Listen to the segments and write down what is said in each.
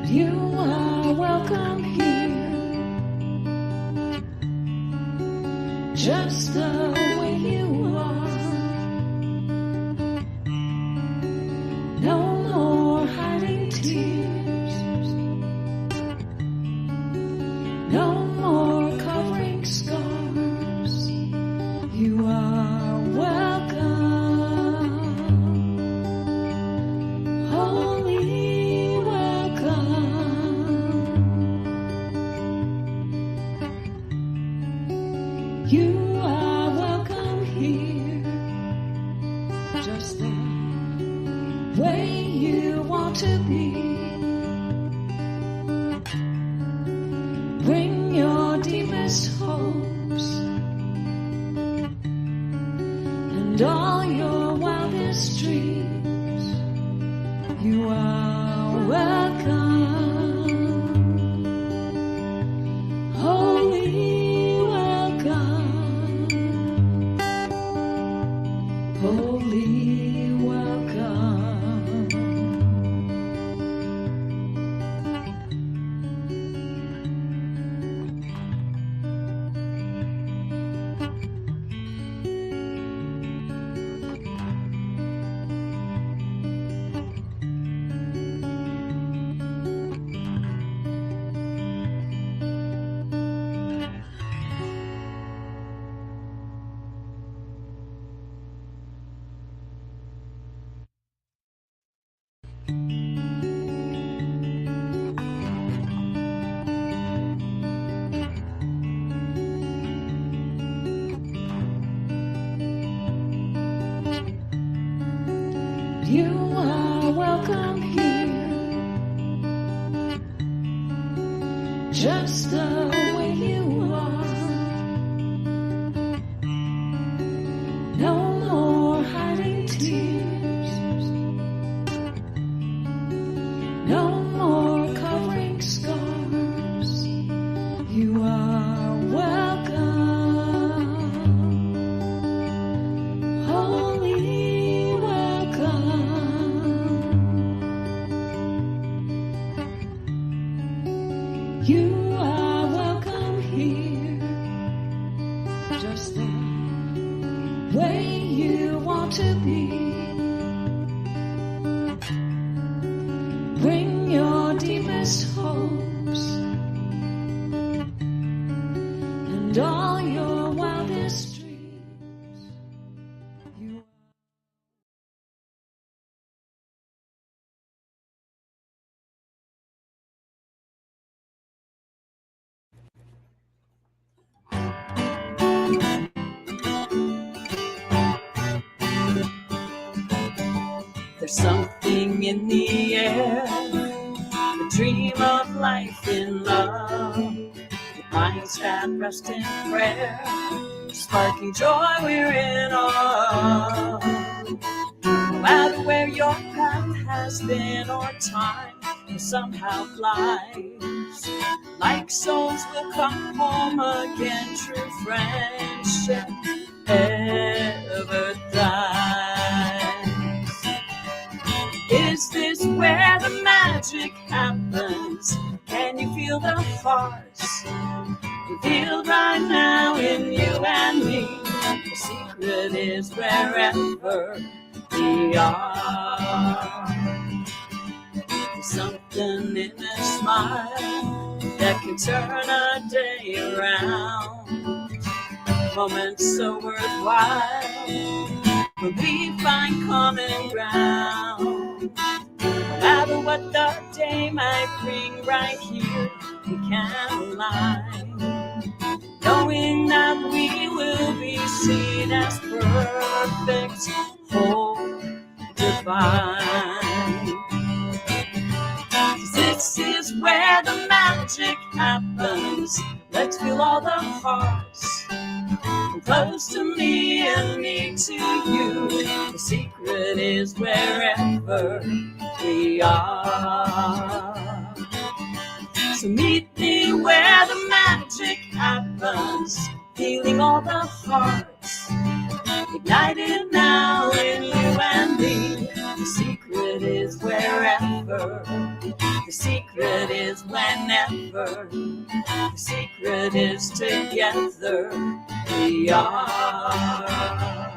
You are welcome here, just the way you are. No more hiding tears, no more covering scars. You are welcome, holy welcome. You are welcome here, just the way you want to be. Bring your deepest hopes and all your wildest dreams. You are welcome, holy welcome, holy welcome. You are welcome here, just the way you are. No more hiding tears, no more covering scars. You are welcome, holy welcome. You are welcome here, just the way you want to be. Bring your deepest hopes and all your wildest dreams. You There's something in the air, the dream of life in love, the minds that rest in prayer, sparking joy we're in awe. No matter where your path has been or time has somehow flies, like souls will come home again, true friendship ever thrives. Is this where the magic happens? Can you feel the hearts revealed right now in you and me? The secret is wherever we are. There's something in a smile that can turn a day around. Moments so worthwhile when we find common ground. No matter what the day might bring, right here we can align, knowing that we will be seen as perfect, whole, divine. This is where the magic happens. Let's feel all the hearts, close to me and me to you. The secret is wherever we are. So meet me healing all the hearts, ignited now in you and me. The secret is wherever, the secret is whenever, the secret is together we are.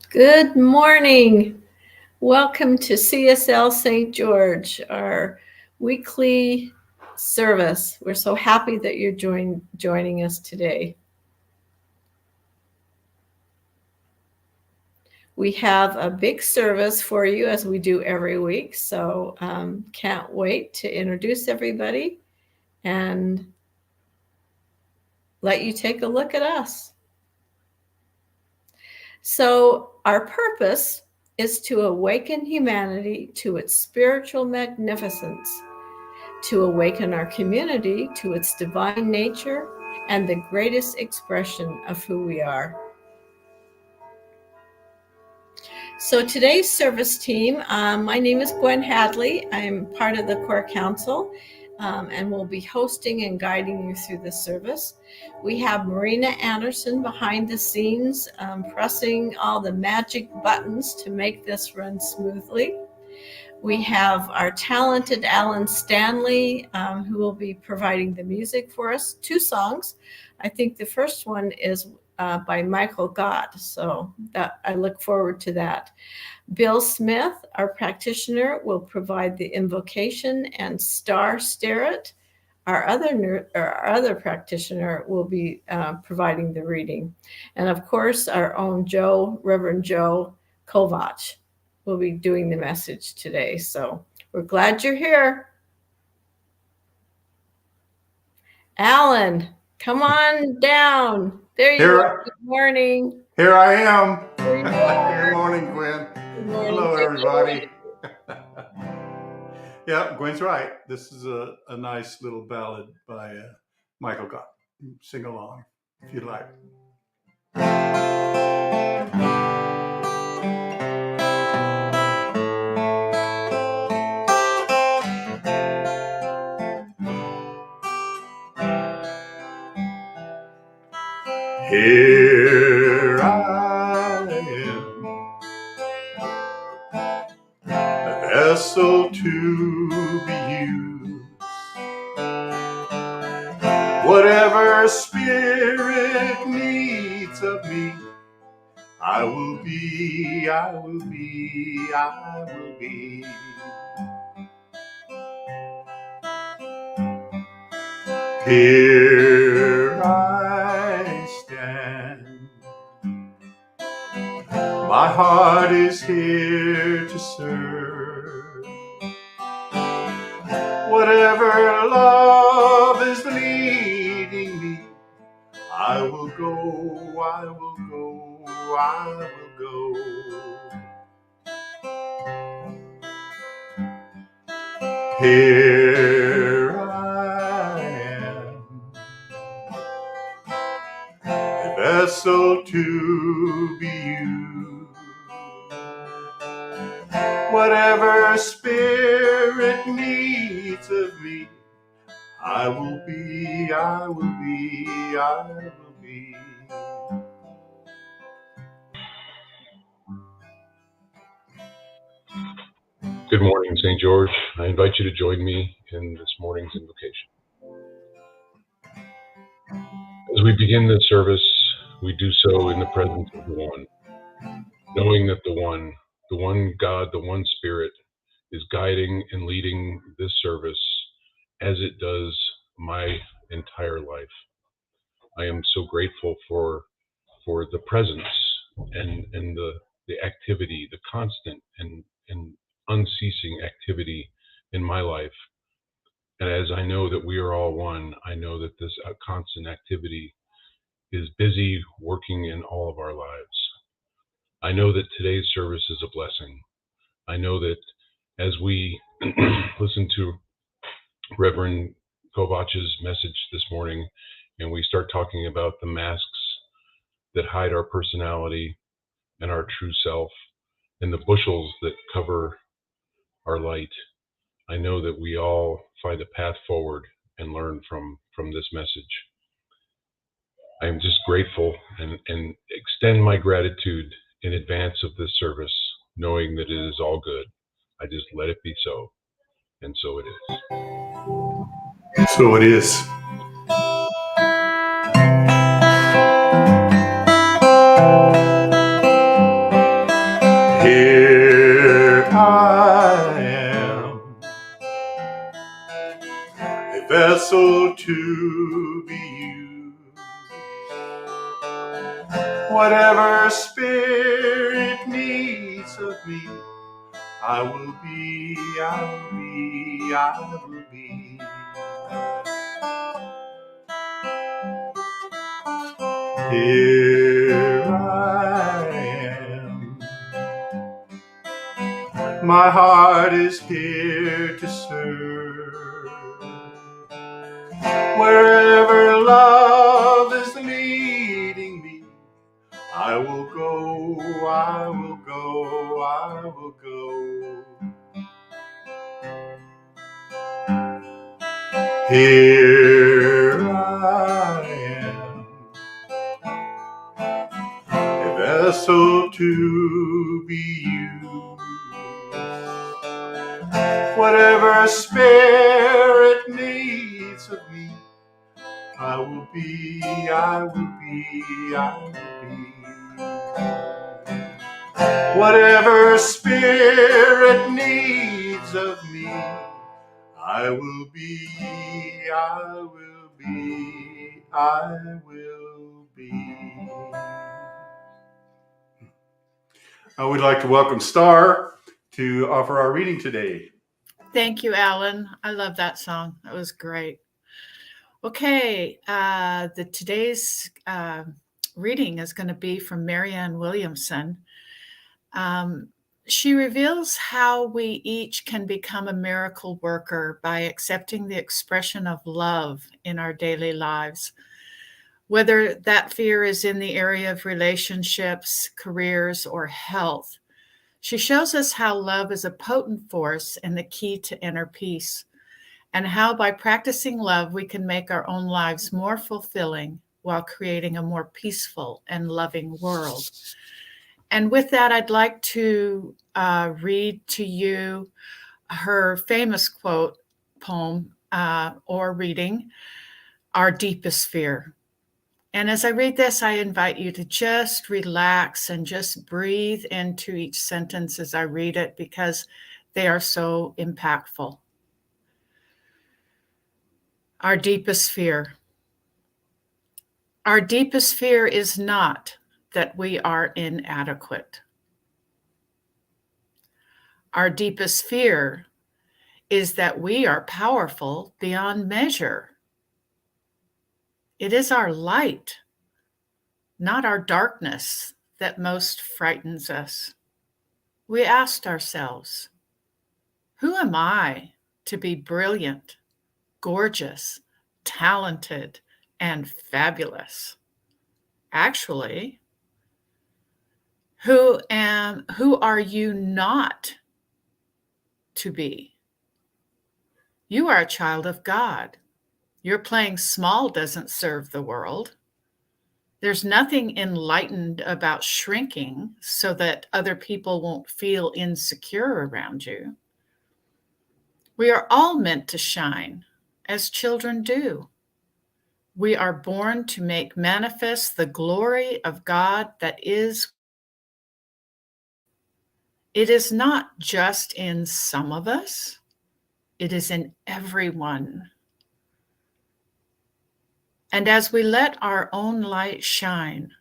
Good morning. Welcome to CSL St. George, our weekly service. We're so happy that you're joining us today. We have a big service for you as we do every week, so can't wait to introduce everybody and let you take a look at us. So our purpose is to awaken humanity to its spiritual magnificence, to awaken our community to its divine nature and the greatest expression of who we are. So today's service team, my name is Gwen Hadley. I'm part of the Core Council and will be hosting and guiding you through the service. We have Marina Anderson behind the scenes, pressing all the magic buttons to make this run smoothly. We have our talented Alan Stanley, who will be providing the music for us. 2 songs. I think the first one is by Michael Gott, so that I look forward to that. Bill Smith, our practitioner, will provide the invocation and Star Starrett, our other practitioner, will be providing the reading. And of course, our own Reverend Joe Kovach will be doing the message today. So we're glad you're here. Alan, come on down. There you are. Good morning. Here I am. Here you are. Good morning, Gwen. Good morning. Hello, everybody. Yeah, Gwen's right. This is a nice little ballad by Michael Gott. Sing along if you'd like. Here I am, a vessel to be used. Whatever spirit needs of me, I will be, I will be, I will be. Here I stand. My heart is here to serve. Whatever love is leading me, I will go, I will go, I will go. Here I am, a vessel to be used. Whatever spirit needs of me, I will be, I will be, I will be. Good morning, St. George. I invite you to join me in this morning's invocation. As we begin this service, we do so in the presence of the One, knowing that the One God, the One Spirit, is guiding and leading this service as it does my entire life. I am so grateful for the presence and the activity, the constant and unceasing activity in my life. And as I know that we are all one, I know that this constant activity is busy working in all of our lives. I know that today's service is a blessing. I know that as we listen to Reverend Kovach's message this morning, and we start talking about the masks that hide our personality and our true self, and the bushels that cover our light, I know that we all find a path forward and learn from this message. I am just grateful and extend my gratitude in advance of this service, knowing that it is all good. I just let it be so, and so it is. So it is. Here I am, a vessel to be used. Whatever spirit needs of me, I will be, I will be, I will be. Here I am. My heart is here to serve. Wherever love is leading me, I will go, I will go, I will go. Here I am, a vessel to be used. Whatever spirit needs of me, I will be, I will be, I will be. Whatever spirit needs of me, I will be, I will be, I will be. I would like to welcome Star to offer our reading today. Thank you, Alan. I love that song. That was great. Okay, today's reading is going to be from Marianne Williamson. She reveals how we each can become a miracle worker by accepting the expression of love in our daily lives. Whether that fear is in the area of relationships, careers, or health, she shows us how love is a potent force and the key to inner peace, and how by practicing love, we can make our own lives more fulfilling while creating a more peaceful and loving world. And with that, I'd like to read to you her famous quote, poem, or reading, Our Deepest Fear. And as I read this, I invite you to just relax and just breathe into each sentence as I read it, because they are so impactful. Our deepest fear. Our deepest fear is not that we are inadequate. Our deepest fear is that we are powerful beyond measure. It is our light, not our darkness, that most frightens us. We asked ourselves, who am I to be brilliant, gorgeous, talented, and fabulous? Actually, who are you not to be? You are a child of God. Your playing small doesn't serve the world. There's nothing enlightened about shrinking so that other people won't feel insecure around you. We are all meant to shine, as children do. We are born to make manifest the glory of God that is. It is not just in some of us, it is in everyone. And as we let our own light shine,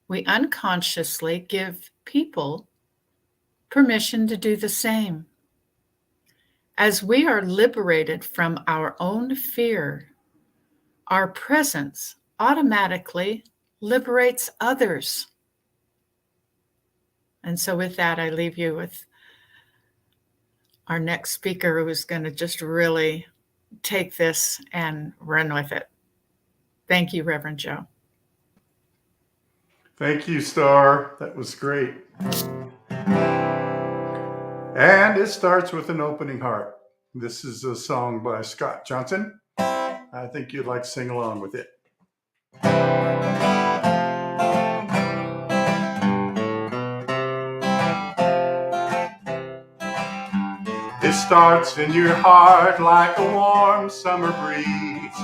we unconsciously give people permission to do the same. As we are liberated from our own fear, our presence automatically liberates others. And so with that, I leave you with our next speaker, who is going to just really take this and run with it. Thank you, Reverend Joe. Thank you, Star. That was great. And it starts with an opening heart. This is a song by Scott Johnson. I think you'd like to sing along with it. It starts in your heart like a warm summer breeze.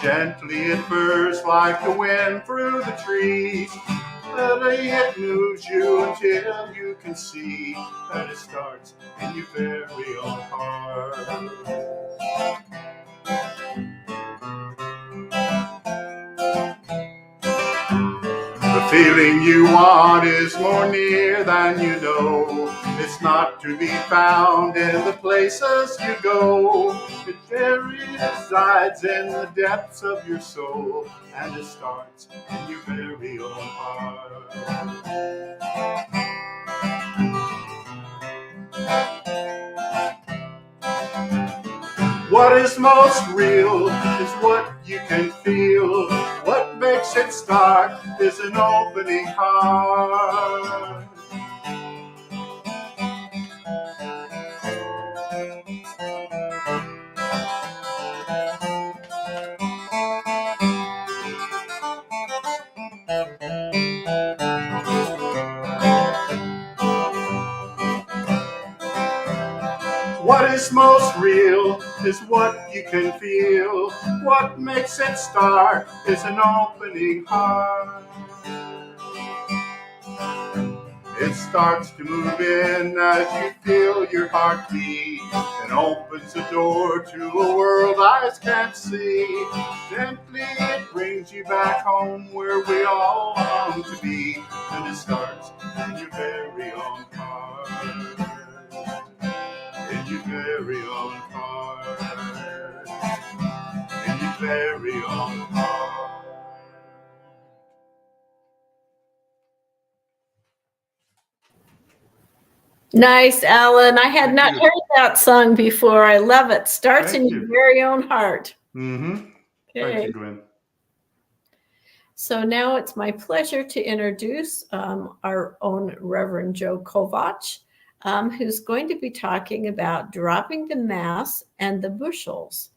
Gently it bursts like the wind through the trees. Steadily it moves you until you can see that it starts in your very own heart. The feeling you want is more near than you know. It's not to be found in the places you go. It resides in the depths of your soul, and it starts in your very own heart. What is most real is what you can feel. What makes it start is an opening heart. What is most real is what you can feel. What makes it start is an opening heart. It starts to move in as you feel your heart beat, and opens the door to a world eyes can't see. Gently it brings you back home where we all long to be, and it starts in your very own heart. In your very own heart. In your very own heart. Nice, Alan. I had Thank not you. heard that song before. I love it. Starts Thank in your you. very own heart. Mm-hmm. Okay. Thank you, Gwen. So now it's my pleasure to introduce our own Reverend Joe Kovach, who's going to be talking about dropping the mass and the bushels.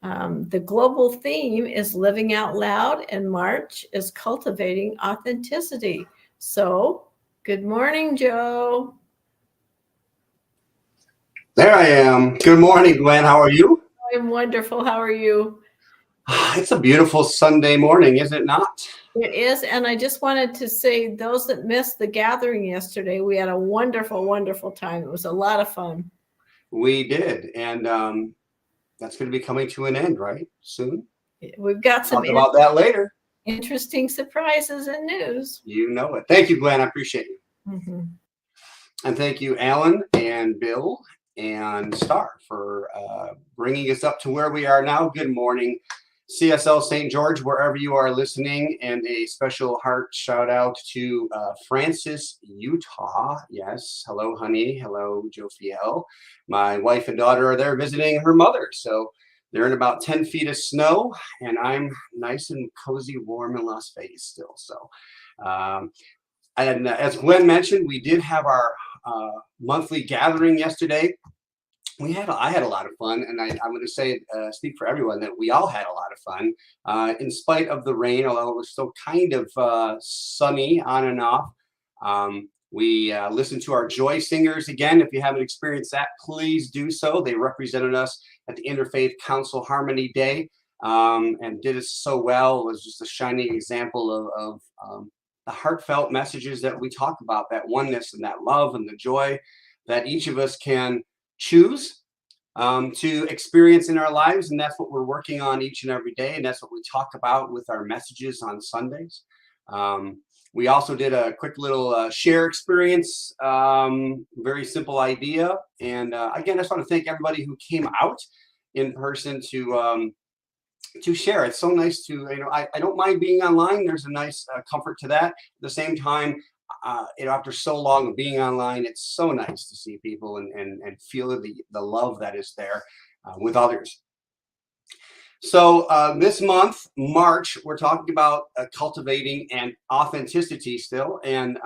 The global theme is living out loud, and March is cultivating authenticity. So, good morning, Joe. There I am. Good morning, Gwen. How are you? I'm wonderful. How are you? It's a beautiful Sunday morning, is it not? It is. And I just wanted to say, those that missed the gathering yesterday, we had a wonderful, wonderful time. It was a lot of fun. We did. And that's going to be coming to an end, right? Soon. We've got some Talk about that later. Interesting surprises and news. You know it. Thank you, Gwen. I appreciate you. Mm-hmm. And thank you, Alan and Bill and Star, for bringing us up to where we are now. Good morning, CSL St. George, wherever you are listening, and a special heart shout out to Francis, Utah. Yes, hello, honey. Hello, Jophiel. My wife and daughter are there visiting her mother, so they're in about 10 feet of snow, and I'm nice and cozy, warm in Las Vegas still. So, and as Gwen mentioned, we did have our monthly gathering yesterday. I had a lot of fun, and I'm going to say, speak for everyone, that we all had a lot of fun, in spite of the rain, although it was still kind of sunny on and off. We listened to our Joy Singers again. If you haven't experienced that, please do so. They represented us at the Interfaith Council Harmony Day, and did it so well. It was just a shining example of the heartfelt messages that we talk about, that oneness and that love and the joy that each of us can choose to experience in our lives. And that's what we're working on each and every day. And that's what we talk about with our messages on Sundays. We also did a quick little share experience, very simple idea. And again, I just want to thank everybody who came out in person to share. It's so nice to, I don't mind being online. There's a nice comfort to that. At the same time, after so long of being online, it's so nice to see people and feel the love that is there with others. So this month, March, we're talking about cultivating and authenticity still. And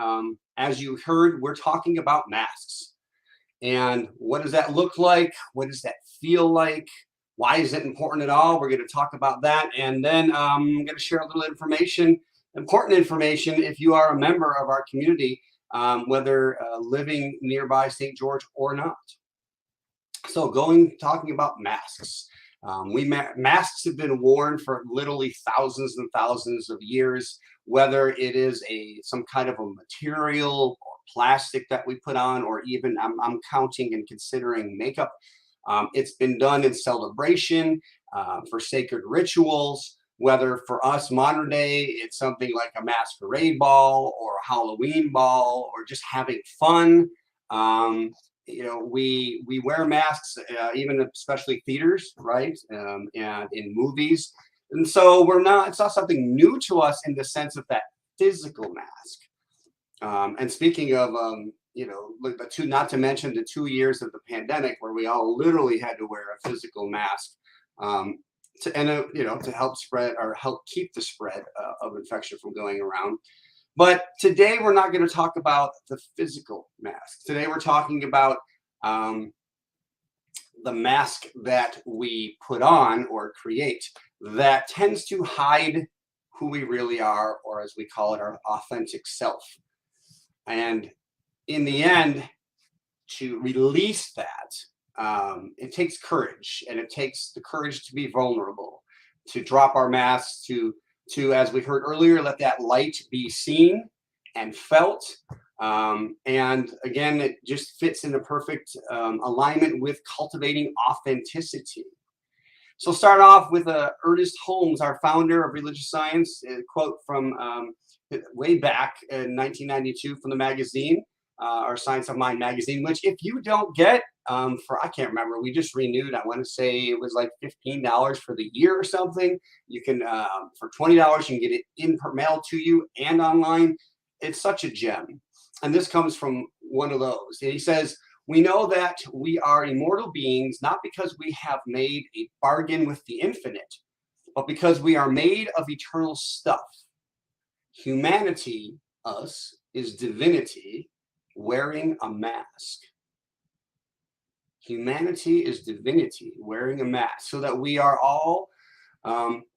as you heard, we're talking about masks. And what does that look like? What does that feel like? Why is it important at all? We're going to talk about that. And then I'm going to share a little information, important information, if you are a member of our community, whether living nearby St. George or not. So talking about masks. Masks have been worn for literally thousands and thousands of years, whether it is some kind of a material or plastic that we put on, or even I'm counting and considering makeup. It's been done in celebration, for sacred rituals, whether for us modern day, it's something like a masquerade ball or a Halloween ball or just having fun. We wear masks, even especially theaters, right? And in movies. And so it's not something new to us in the sense of that physical mask. And speaking of, not to mention the 2 years of the pandemic where we all literally had to wear a physical mask, to help spread or help keep the spread of infection from going around. But today we're not going to talk about the physical mask. Today we're talking about the mask that we put on or create that tends to hide who we really are, or as we call it, our authentic self. And in the end, to release that, it takes courage, and it takes the courage to be vulnerable, to drop our masks, to as we heard earlier, let that light be seen and felt. And again, it just fits in a perfect alignment with cultivating authenticity. So start off with Ernest Holmes, our founder of religious science, a quote from way back in 1992 from the magazine, our Science of Mind magazine, which if you don't get I can't remember, we just renewed, I want to say it was like $15 for the year or something. You can, for $20, you can get it in per mail to you and online. It's such a gem. And this comes from one of those. And he says, "We know that we are immortal beings, not because we have made a bargain with the infinite, but because we are made of eternal stuff. Humanity, us, is divinity wearing a mask." Humanity is divinity wearing a mask, so that we are all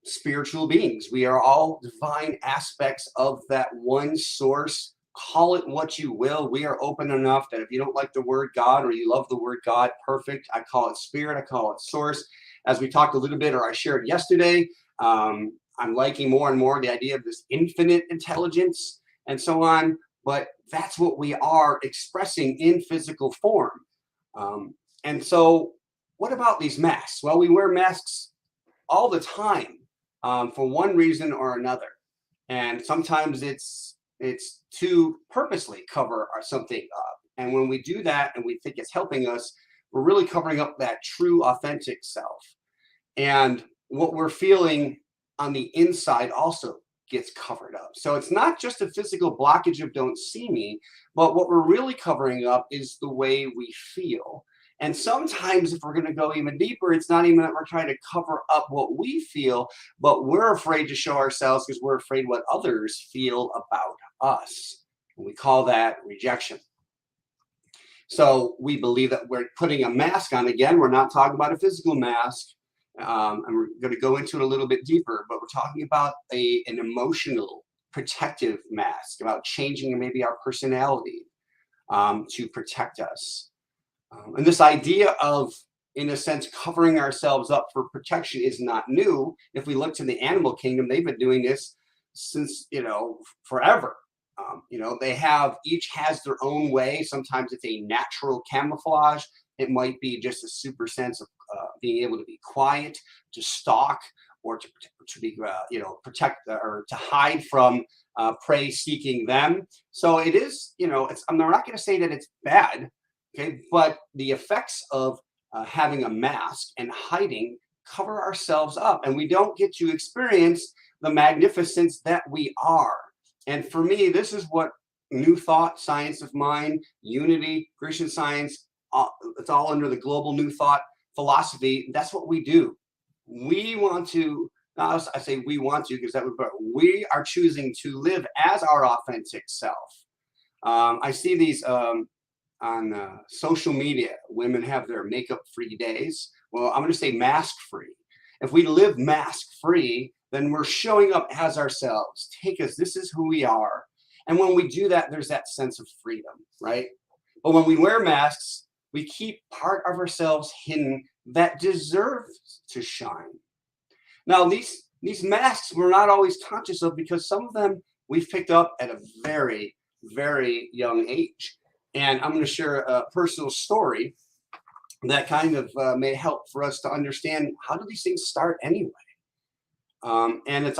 spiritual beings. We are all divine aspects of that one source. Call it what you will. We are open enough that if you don't like the word God or you love the word God, perfect. I call it spirit. I call it source. As we talked a little bit, or I shared yesterday, I'm liking more and more the idea of this infinite intelligence and so on. But that's what we are expressing in physical form. And so what about these masks? Well, we wear masks all the time for one reason or another. And sometimes it's to purposely cover something up. And when we do that and we think it's helping us, we're really covering up that true, authentic self. And what we're feeling on the inside also gets covered up. So it's not just a physical blockage of don't see me, but what we're really covering up is the way we feel. And sometimes if we're going to go even deeper, it's not even that we're trying to cover up what we feel, but we're afraid to show ourselves because we're afraid what others feel about us. And we call that rejection. So we believe that we're putting a mask on. Again, we're not talking about a physical mask. And we're going to go into it a little bit deeper, but we're talking about an emotional protective mask, about changing maybe our personality to protect us. And this idea of, in a sense, covering ourselves up for protection is not new. If we look to the animal kingdom, they've been doing this since, forever. Each has their own way. Sometimes it's a natural camouflage. It might be just a super sense of being able to be quiet, to stalk, or to be, protect or to hide from prey seeking them. So it is, I'm not going to say that it's bad. Okay, but the effects of having a mask and hiding cover ourselves up, and we don't get to experience the magnificence that we are. And for me, this is what New Thought, Science of Mind, Unity, Christian Science, it's all under the global New Thought philosophy. That's what we do. we want to, I say we want to because that would, but we are choosing to live as our authentic self. I see these on social media. Women have their makeup-free days. Well, I'm going to say mask-free. If we live mask-free, then we're showing up as ourselves. Take us, this is who we are. And when we do that, there's that sense of freedom, right? But when we wear masks, we keep part of ourselves hidden that deserves to shine. Now, these masks we're not always conscious of because some of them we've picked up at a very, very young age. And I'm going to share a personal story that kind of may help for us to understand how do these things start anyway. And it's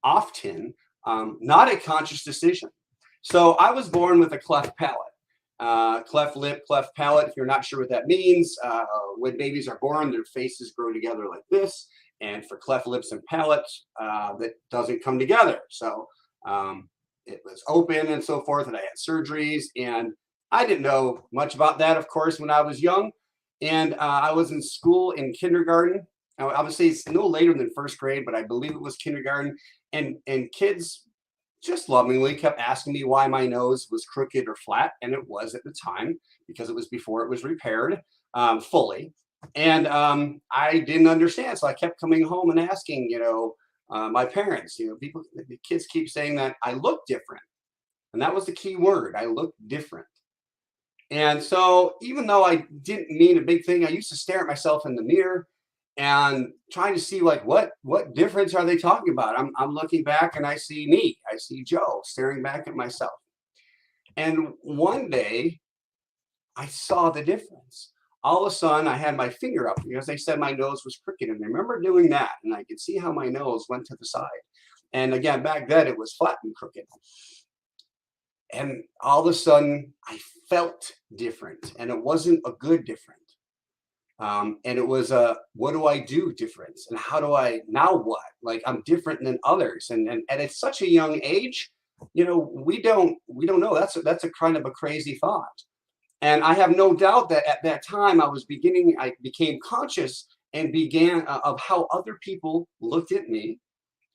often not a conscious decision. So I was born with a cleft palate, cleft lip, cleft palate. If you're not sure what that means, when babies are born, their faces grow together like this. And for cleft lips and palates, that doesn't come together. So it was open and so forth, and I had surgeries. And I didn't know much about that, of course, when I was young. And I was in school in kindergarten. Now, obviously, it's no later than first grade, but I believe it was kindergarten. And kids just lovingly kept asking me why my nose was crooked or flat. And it was at the time because it was before it was repaired fully. And I didn't understand. So I kept coming home and asking, my parents, people, the kids keep saying that I look different. And that was the key word. I look different. And so even though I didn't mean a big thing, I used to stare at myself in the mirror and trying to see like what difference are they talking about? I'm looking back and I see me. I see Joe staring back at myself. And one day I saw the difference. All of a sudden I had my finger up because they said my nose was crooked. And I remember doing that and I could see how my nose went to the side. And again, back then it was flat and crooked. And all of a sudden I felt different, and it wasn't a good different. And it was a what do I do difference, and how do I now what? Like I'm different than others, and at such a young age, we don't know. That's a kind of a crazy thought. And I have no doubt that at that time I became conscious and began of how other people looked at me,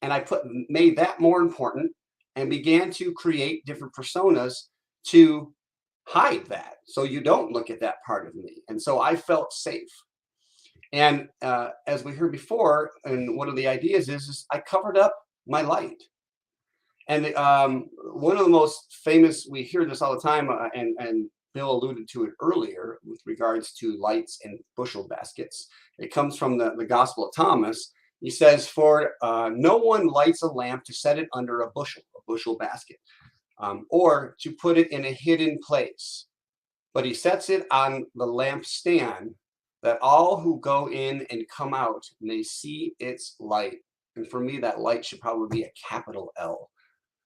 and I made that more important and began to create different personas to hide that so you don't look at that part of me. And so I felt safe. And as we heard before, and one of the ideas is I covered up my light. And one of the most famous, we hear this all the time, and Bill alluded to it earlier with regards to lights and bushel baskets. It comes from the Gospel of Thomas. He says, for no one lights a lamp to set it under a bushel basket, or to put it in a hidden place, but he sets it on the lampstand, that all who go in and come out may see its light. And for me, that light should probably be a capital L.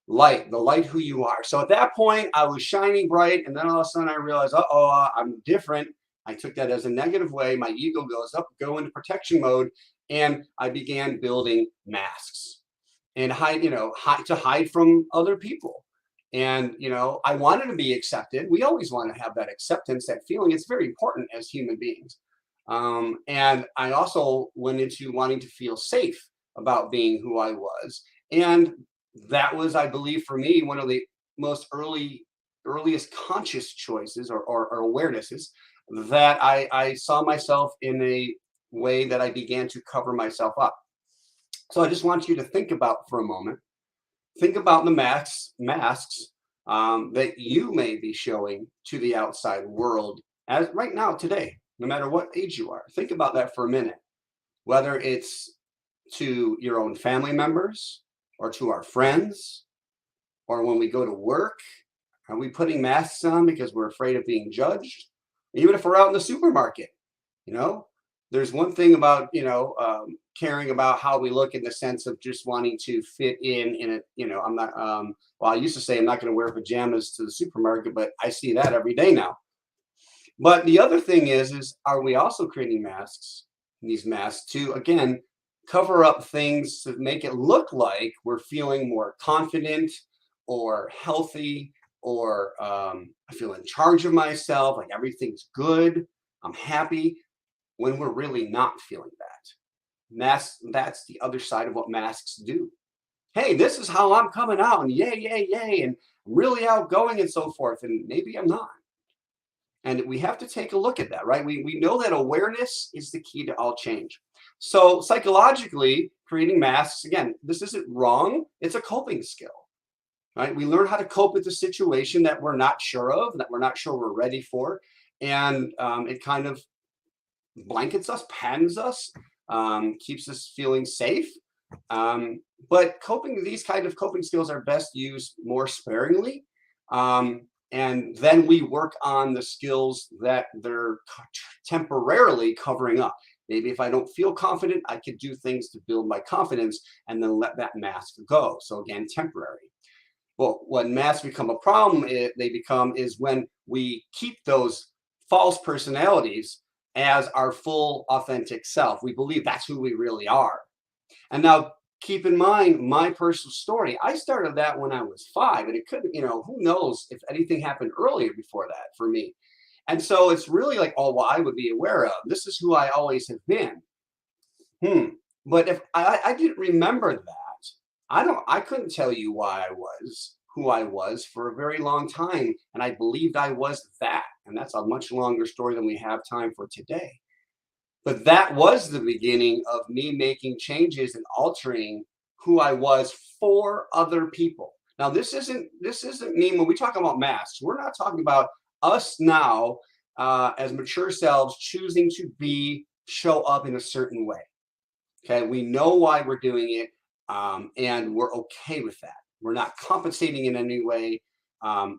Light, the light who you are. So at that point, I was shining bright, and then all of a sudden I realized, I'm different. I took that as a negative way. My ego goes up, go into protection mode, and I began building masks and to hide from other people. And I wanted to be accepted. We always want to have that acceptance, that feeling. It's very important as human beings. And I also went into wanting to feel safe about being who I was. And that was, I believe, for me, one of the most earliest conscious choices or awarenesses that I saw myself in a way that I began to cover myself up. So I just want you to think about for a moment. Think about the masks that you may be showing to the outside world as right now, today, no matter what age you are. Think about that for a minute, whether it's to your own family members or to our friends, or when we go to work. Are we putting masks on because we're afraid of being judged? Even if we're out in the supermarket, there's one thing about, caring about how we look in the sense of just wanting to fit in it. I'm not, I used to say I'm not going to wear pajamas to the supermarket, but I see that every day now. But the other thing is are we also creating these masks to, again, cover up things to make it look like we're feeling more confident or healthy, or I feel in charge of myself, like everything's good, I'm happy, when we're really not feeling that. Masks, that's the other side of what masks do. Hey, this is how I'm coming out, and yay, yay, yay, and really outgoing and so forth. And maybe I'm not. And we have to take a look at that, right? We know that awareness is the key to all change. So psychologically, creating masks, again, this isn't wrong. It's a coping skill, right? We learn how to cope with the situation that we're not sure of, that we're not sure we're ready for. And it kind of blankets us, paddens us, keeps us feeling safe. But these kind of coping skills are best used more sparingly. And then we work on the skills that they're temporarily covering up. Maybe if I don't feel confident, I could do things to build my confidence and then let that mask go. So again, temporary. Well, when masks become a problem, is when we keep those false personalities as our full authentic self. We believe that's who we really are. And now keep in mind my personal story. I started that when I was 5, and it could, who knows if anything happened earlier before that for me. And so it's really like, oh, well, I would be aware of. This is who I always have been. But if I didn't remember that, I couldn't tell you why I was who I was for a very long time. And I believed I was that. And that's a much longer story than we have time for today. But that was the beginning of me making changes and altering who I was for other people. Now, this isn't mean when we talk about masks, we're not talking about us now as mature selves choosing to show up in a certain way. Okay, we know why we're doing it, and we're okay with that. We're not compensating in any way.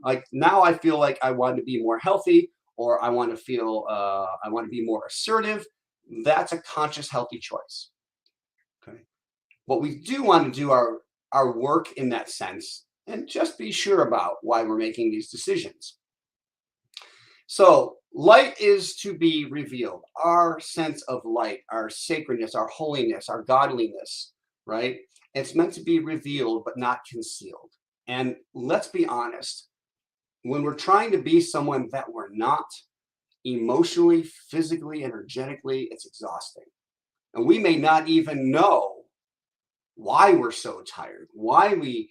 Like now, I feel like I want to be more healthy, or I want to be more assertive. That's a conscious, healthy choice. Okay, but we do want to do our work in that sense, and just be sure about why we're making these decisions. So light is to be revealed. Our sense of light, our sacredness, our holiness, our godliness, right? It's meant to be revealed, but not concealed. And let's be honest, when we're trying to be someone that we're not, emotionally, physically, energetically, it's exhausting. And we may not even know why we're so tired, why we,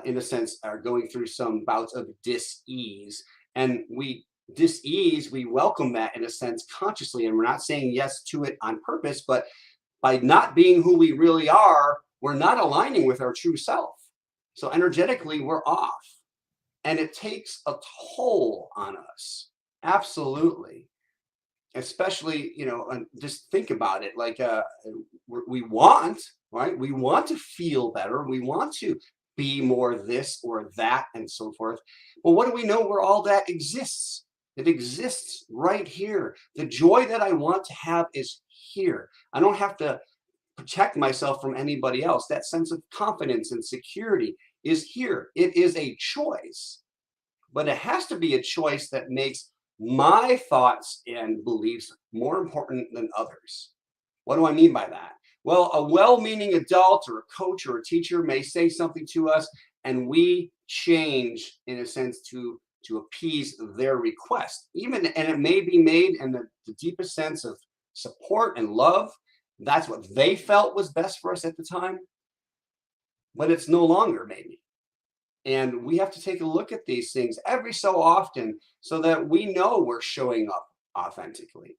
in a sense, are going through some bouts of dis-ease. And we welcome that in a sense consciously, and we're not saying yes to it on purpose, but by not being who we really are, we're not aligning with our true self. So energetically, we're off, and it takes a toll on us. Absolutely. Especially, just think about it. Like we want, right? We want to feel better. We want to be more this or that and so forth. Well, what do we know where all that exists? It exists right here. The joy that I want to have is here. I don't have to protect myself from anybody else. That sense of confidence and security is here. It is a choice, but it has to be a choice that makes my thoughts and beliefs more important than others. What do I mean by that? Well, a well-meaning adult or a coach or a teacher may say something to us, and we change in a sense to appease their request. And it may be made in the deepest sense of support and love. That's what they felt was best for us at the time, but it's no longer maybe. And we have to take a look at these things every so often so that we know we're showing up authentically.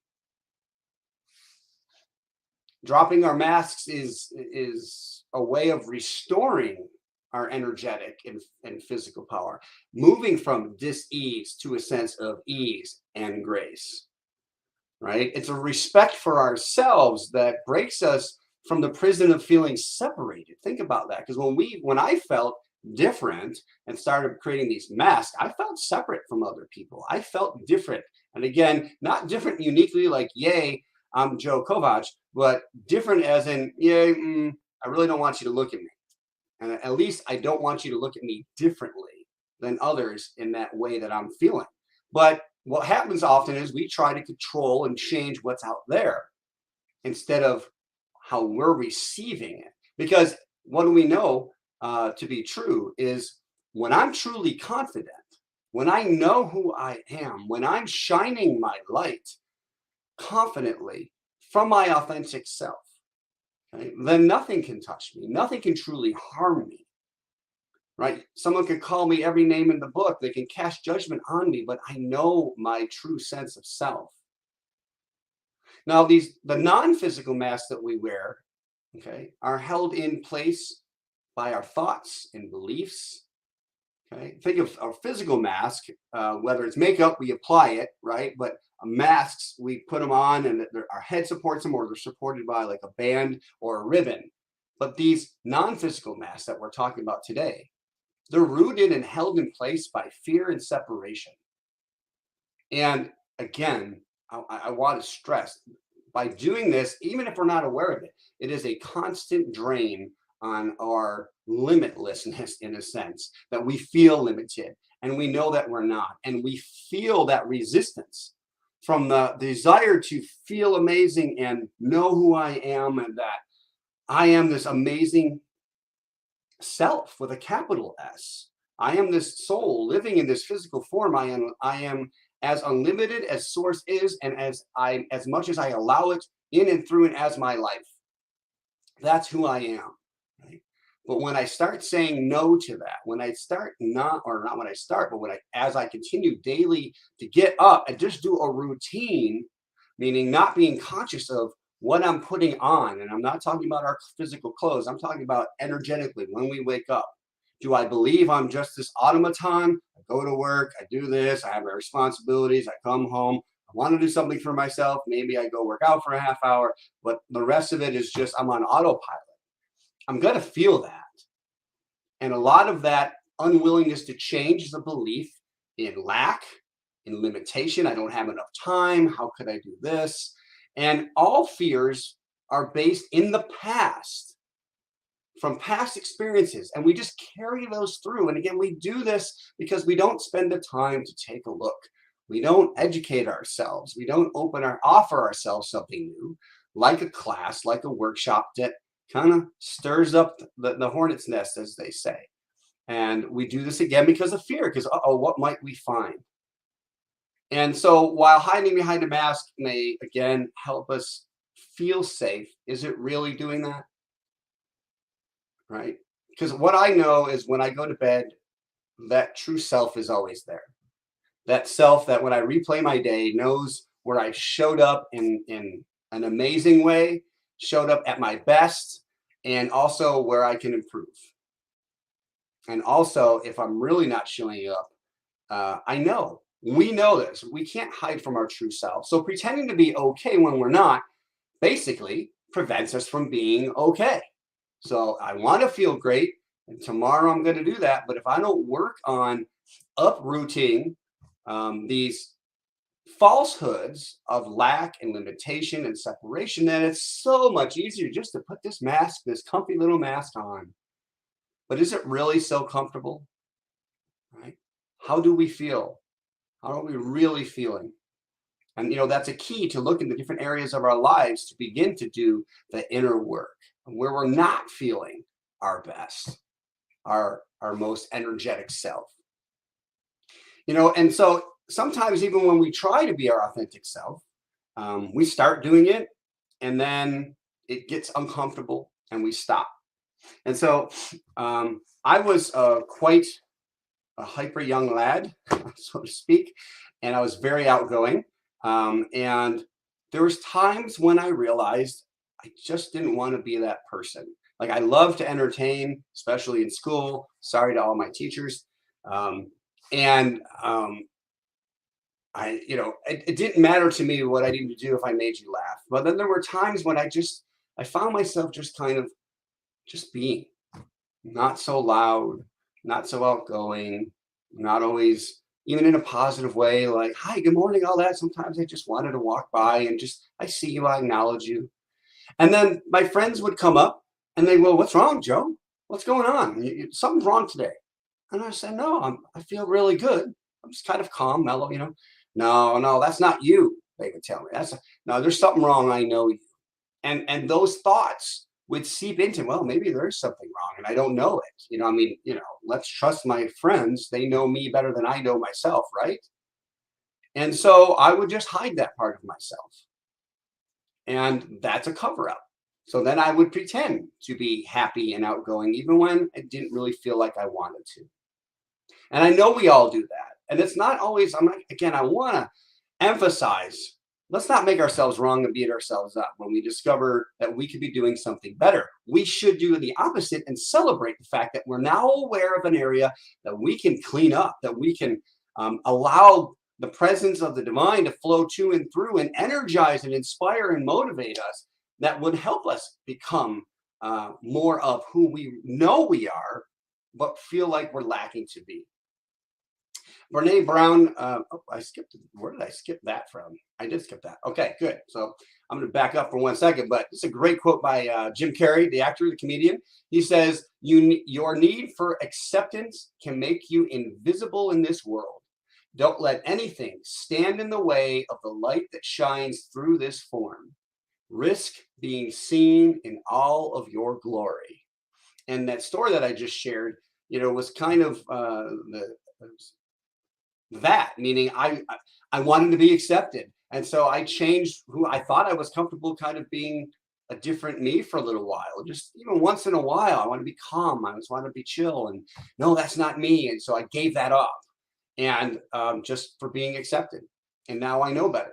Dropping our masks is a way of restoring our energetic and physical power, moving from dis-ease to a sense of ease and grace, right? It's a respect for ourselves that breaks us from the prison of feeling separated. Think about that, because when I felt different and started creating these masks, I felt separate from other people. I felt different. And again, not different uniquely like, yay, I'm Joe Kovach, but different as in, yay, I really don't want you to look at me. And at least I don't want you to look at me differently than others in that way that I'm feeling. But what happens often is we try to control and change what's out there instead of how we're receiving it. Because what do we know to be true is when I'm truly confident, when I know who I am, when I'm shining my light confidently from my authentic self, okay, then nothing can touch me. Nothing can truly harm me. Right? Someone can call me every name in the book. They can cast judgment on me, but I know my true sense of self. Now, the non-physical masks that we wear, okay, are held in place by our thoughts and beliefs. Okay, think of a physical mask, whether it's makeup, we apply it, right? But masks, we put them on, and our head supports them, or they're supported by like a band or a ribbon. But these non-physical masks that we're talking about today, they're rooted and held in place by fear and separation. And again, I want to stress, by doing this, even if we're not aware of it, it is a constant drain on our limitlessness, in a sense, that we feel limited and we know that we're not. And we feel that resistance from the desire to feel amazing and know who I am, and that I am this amazing self with a capital S. I am this soul living in this physical form. I am as unlimited as source is, and as much as I allow it in and through and as my life. That's who I am. Right? But when I start saying no to that, when I start as I continue daily to get up and just do a routine, meaning not being conscious of what I'm putting on. And I'm not talking about our physical clothes. I'm talking about energetically when we wake up. Do I believe I'm just this automaton? I go to work, I do this, I have my responsibilities, I come home, I want to do something for myself. Maybe I go work out for a half hour, but the rest of it is just I'm on autopilot. I'm going to feel that. And a lot of that unwillingness to change is a belief in lack, in limitation. I don't have enough time. How could I do this? And all fears are based in the past, from past experiences, and we just carry those through. And again, we do this because we don't spend the time to take a look. We don't educate ourselves. We don't offer ourselves something new, like a class, like a workshop that kind of stirs up the hornet's nest, as they say. And we do this again because of fear, because, what might we find? And so while hiding behind a mask may, again, help us feel safe, is it really doing that? Right? Because what I know is when I go to bed, that true self is always there. That self that when I replay my day knows where I showed up in an amazing way, showed up at my best, and also where I can improve. And also, if I'm really not showing up, we know this. We can't hide from our true self. So pretending to be okay when we're not basically prevents us from being okay. So I want to feel great, and tomorrow I'm going to do that. But if I don't work on uprooting these falsehoods of lack and limitation and separation, then it's so much easier just to put this mask, this comfy little mask on. But is it really so comfortable? Right? How do we feel? How are we really feeling? And that's a key to look into different areas of our lives to begin to do the inner work where we're not feeling our best, our most energetic self. And so sometimes even when we try to be our authentic self, we start doing it and then it gets uncomfortable and we stop. And so I was quite a hyper young lad, so to speak, and I was very outgoing. And there was times when I realized I just didn't want to be that person. Like, I love to entertain, especially in school. Sorry to all my teachers. It didn't matter to me what I needed to do if I made you laugh. But then there were times when I found myself just kind of just being not so loud, not so outgoing, not always even in a positive way, like, hi, good morning, all that. Sometimes I just wanted to walk by and I see you, I acknowledge you. And then my friends would come up and they go, what's wrong, Joe? What's going on? Something's wrong today. And I said, no, I feel really good. I'm just kind of calm, mellow, No, that's not you, they would tell me. No, there's something wrong. I know you. And those thoughts would seep into, well, maybe there is something wrong and I don't know it. Let's trust my friends. They know me better than I know myself, right? And so I would just hide that part of myself. And that's a cover-up. So then I would pretend to be happy and outgoing, even when I didn't really feel like I wanted to. And I know we all do that. And it's not always, I want to emphasize, let's not make ourselves wrong and beat ourselves up when we discover that we could be doing something better. We should do the opposite and celebrate the fact that we're now aware of an area that we can clean up, that we can allow the presence of the divine to flow to and through and energize and inspire and motivate us, that would help us become more of who we know we are, but feel like we're lacking to be. Brene Brown, I skipped, where did I skip that from? I did skip that. Okay, good. So I'm going to back up for 1 second, but it's a great quote by Jim Carrey, the actor, the comedian. He says, your need for acceptance can make you invisible in this world. Don't let anything stand in the way of the light that shines through this form. Risk being seen in all of your glory. And that story that I just shared, was kind of that, meaning I wanted to be accepted. And so I changed who I thought I was comfortable kind of being a different me for a little while. Just even once in a while, I want to be calm. I just want to be chill. And no, that's not me. And so I gave that up, and just for being accepted. And now I know better.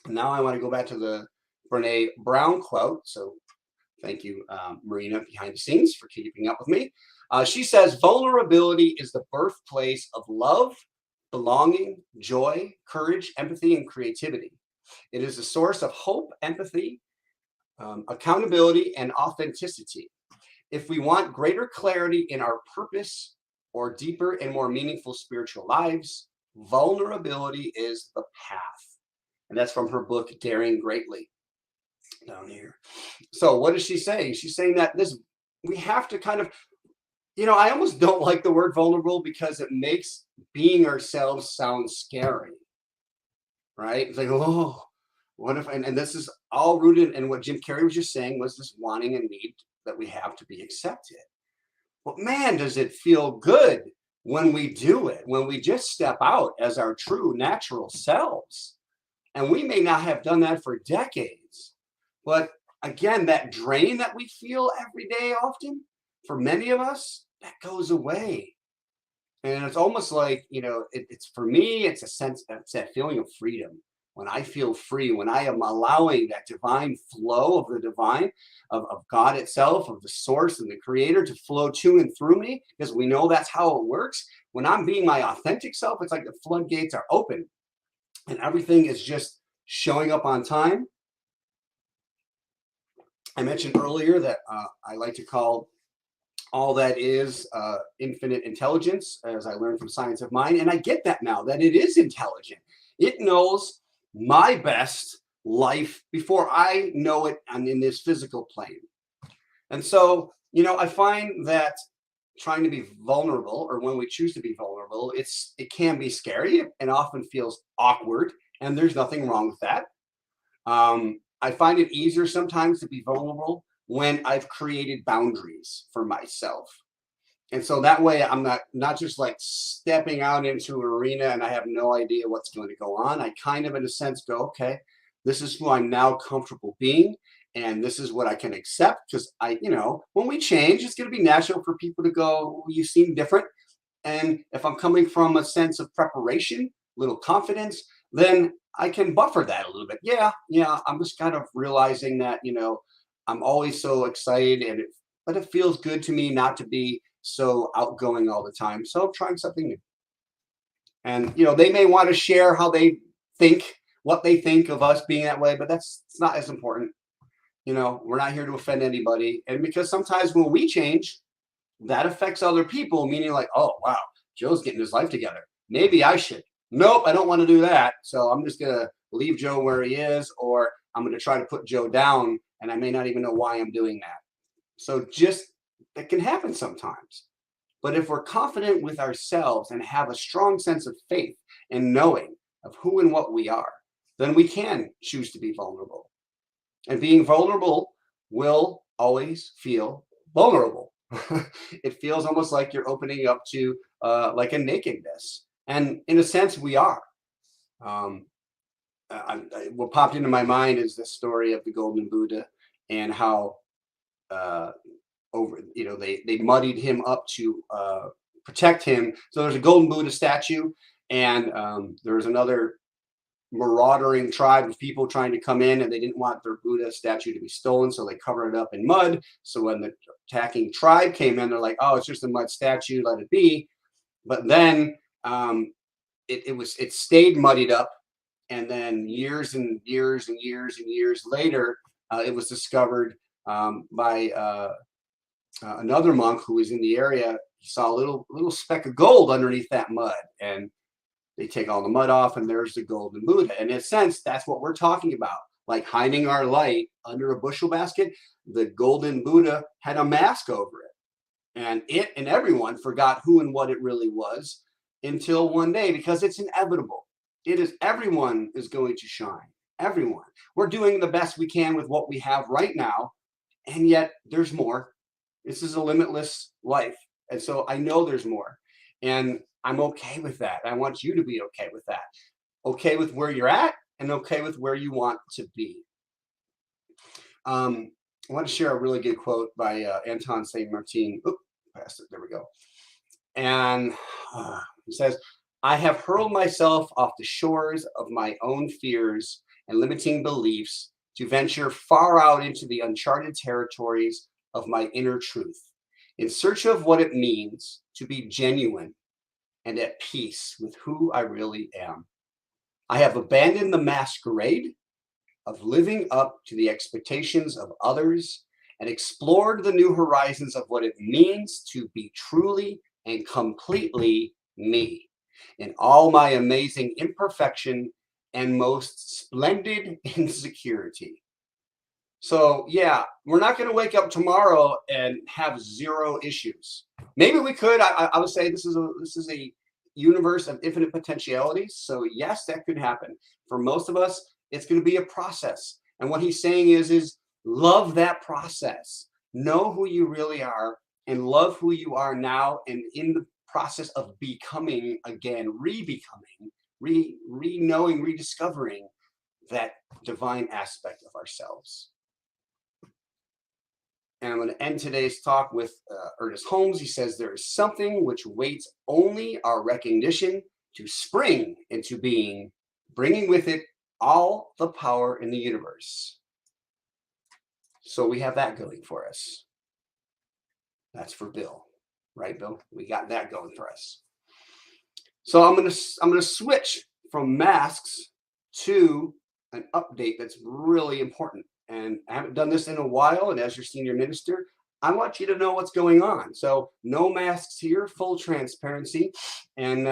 Now I want to go back to the Brene Brown quote. So thank you, Marina, behind the scenes, for keeping up with me. She says, vulnerability is the birthplace of love, belonging, joy, courage, empathy, and creativity. It is a source of hope, empathy, accountability, and authenticity. If we want greater clarity in our purpose or deeper and more meaningful spiritual lives, vulnerability is the path. And that's from her book, Daring Greatly, down here. So what is she saying? She's saying that we have to kind of, I almost don't like the word vulnerable because it makes being ourselves sound scary, right? It's like, oh, what if, and this is all rooted in what Jim Carrey was just saying, was this wanting and need that we have to be accepted. But man, does it feel good when we do it, when we just step out as our true natural selves. And we may not have done that for decades, but again, that drain that we feel every day often, for many of us, that goes away. And it's almost like, it's for me, it's that feeling of freedom. When I feel free, when I am allowing that divine flow of the divine, of God itself, of the source and the creator to flow to and through me, because we know that's how it works. When I'm being my authentic self, it's like the floodgates are open and everything is just showing up on time. I mentioned earlier that I like to call all that is infinite intelligence, as I learned from Science of Mind. And I get that now, that it is intelligent. It knows my best life before I know it in this physical plane. And so, I find that trying to be vulnerable, or when we choose to be vulnerable, it can be scary and often feels awkward. And there's nothing wrong with that. I find it easier sometimes to be vulnerable when I've created boundaries for myself. And so that way I'm not just like stepping out into an arena and I have no idea what's going to go on. I kind of, in a sense, go, okay, this is who I'm now comfortable being. And this is what I can accept, because when we change, it's going to be natural for people to go, you seem different. And if I'm coming from a sense of preparation, little confidence, then I can buffer that a little bit. Yeah. I'm just kind of realizing that, I'm always so excited, but it feels good to me not to be so outgoing all the time. So I'm trying something new. And, they may want to share how they think, what they think of us being that way, but it's not as important. We're not here to offend anybody. And because sometimes when we change, that affects other people, meaning like, oh, wow, Joe's getting his life together. Maybe I should. Nope, I don't want to do that. So I'm just going to leave Joe where he is, or I'm going to try to put Joe down, and I may not even know why I'm doing that. So that can happen sometimes. But if we're confident with ourselves and have a strong sense of faith and knowing of who and what we are, then we can choose to be vulnerable. And being vulnerable will always feel vulnerable. It feels almost like you're opening up to like a nakedness. And in a sense, we are. What popped into my mind is the story of the Golden Buddha. and how they muddied him up to protect him. So there's a golden Buddha statue, and there's another marauding tribe of people trying to come in, and they didn't want their Buddha statue to be stolen, so they covered it up in mud. So when the attacking tribe came in, they're like, oh, it's just a mud statue, let it be. But then it stayed muddied up, and then years and years and years and years later, it was discovered by another monk who was in the area. He saw a little speck of gold underneath that mud, and they take all the mud off, and there's the golden Buddha. And in a sense, that's what we're talking about, like hiding our light under a bushel basket. The golden Buddha had a mask over it, and it and everyone forgot who and what it really was until one day, because it's inevitable. Everyone is going to shine. Everyone. We're doing the best we can with what we have right now, and yet there's more. This is a limitless life, and so I know there's more, and I'm okay with that. I want you to be okay with that. Okay with where you're at, and okay with where you want to be. I want to share a really good quote by Anton St. Martin. Oop, past it. There we go. And he says, I have hurled myself off the shores of my own fears and limiting beliefs to venture far out into the uncharted territories of my inner truth, in search of what it means to be genuine and at peace with who I really am. I have abandoned the masquerade of living up to the expectations of others and explored the new horizons of what it means to be truly and completely me, in all my amazing imperfection and most splendid insecurity. So yeah, we're not going to wake up tomorrow and have zero issues. Maybe we could. I would say this is a universe of infinite potentialities. So yes, that could happen. For most of us, it's going to be a process. And what he's saying is love that process. Know who you really are, and love who you are now, and in the process of becoming again, re-becoming, re-knowing, rediscovering that divine aspect of ourselves. And I'm going to end today's talk with Ernest Holmes. He says, there is something which waits only our recognition to spring into being, bringing with it all the power in the universe. So we have that going for us. That's for Bill, right, Bill? We got that going for us. So I'm going to switch from masks to an update that's really important. And I haven't done this in a while. And as your senior minister, I want you to know what's going on. So no masks here, full transparency. And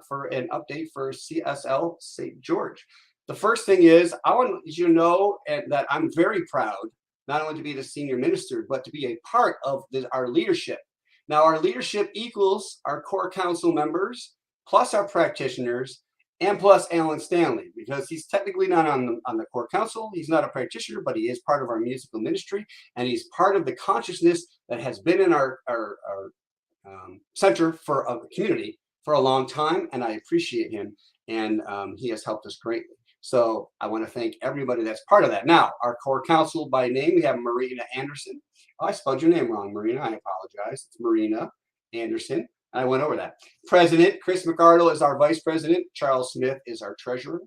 for an update for CSL St. George. The first thing is, I want you to know that I'm very proud, not only to be the senior minister, but to be a part of our leadership. Now, our leadership equals our core council members, plus our practitioners, and plus Alan Stanley, because he's technically not on the core council. He's not a practitioner, but he is part of our musical ministry, and he's part of the consciousness that has been in our center for a community for a long time, and I appreciate him, and he has helped us greatly. So I want to thank everybody that's part of that. Now, our core council by name, we have Marina Anderson. Oh, I spelled your name wrong, Marina. I apologize. It's Marina Anderson. I went over that. President, Chris McArdle is our vice president. Charles Smith is our treasurer.